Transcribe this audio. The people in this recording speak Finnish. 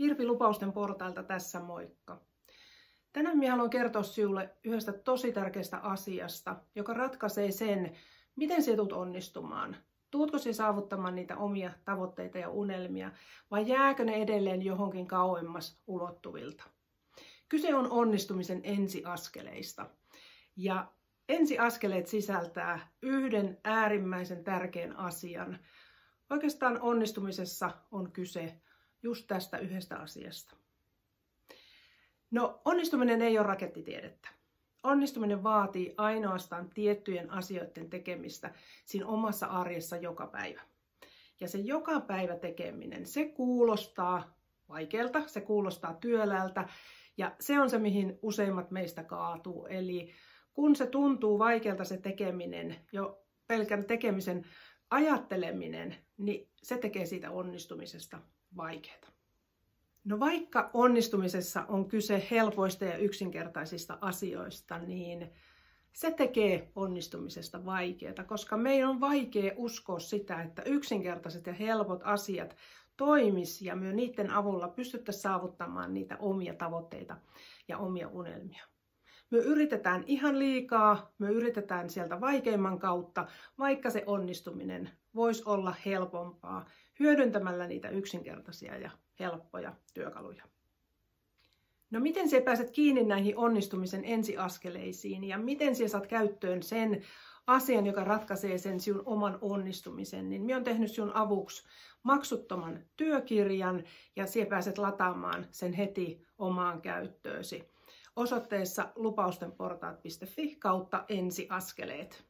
Virpi Lupausten portailta tässä moikka. Tänään minä haluan kertoa sinulle yhdestä tosi tärkeästä asiasta, joka ratkaisee sen, miten sinä tulet onnistumaan. Tuutko sinä saavuttamaan niitä omia tavoitteita ja unelmia vai jääkö ne edelleen johonkin kauemmas ulottuvilta? Kyse on onnistumisen ensiaskeleista. Ja ensiaskeleet sisältää yhden äärimmäisen tärkeän asian. Oikeastaan onnistumisessa on kyse just tästä yhdestä asiasta. No, onnistuminen ei ole rakettitiedettä. Onnistuminen vaatii ainoastaan tiettyjen asioiden tekemistä siinä omassa arjessa joka päivä. Ja se joka päivä tekeminen, se kuulostaa vaikealta, se kuulostaa työläältä ja se on se, mihin useimmat meistä kaatuu. Eli kun se tuntuu vaikealta se tekeminen, jo pelkän tekemisen ajatteleminen, niin se tekee siitä onnistumisesta vaikeaa. No vaikka onnistumisessa on kyse helpoista ja yksinkertaisista asioista, niin se tekee onnistumisesta vaikeaa, koska meidän on vaikea uskoa sitä, että yksinkertaiset ja helpot asiat toimis ja me niiden avulla pystyttäisiin saavuttamaan niitä omia tavoitteita ja omia unelmia. Me yritetään ihan liikaa, me yritetään sieltä vaikeimman kautta, vaikka se onnistuminen voisi olla helpompaa hyödyntämällä niitä yksinkertaisia ja helppoja työkaluja. No miten sinä pääset kiinni näihin onnistumisen ensiaskeleisiin ja miten sinä saat käyttöön sen asian, joka ratkaisee sen sinun oman onnistumisen, niin minä olen tehnyt sinun avuksi maksuttoman työkirjan ja sinä pääset lataamaan sen heti omaan käyttöösi osoitteessa lupaustenportaat.fi/ensiaskeleet.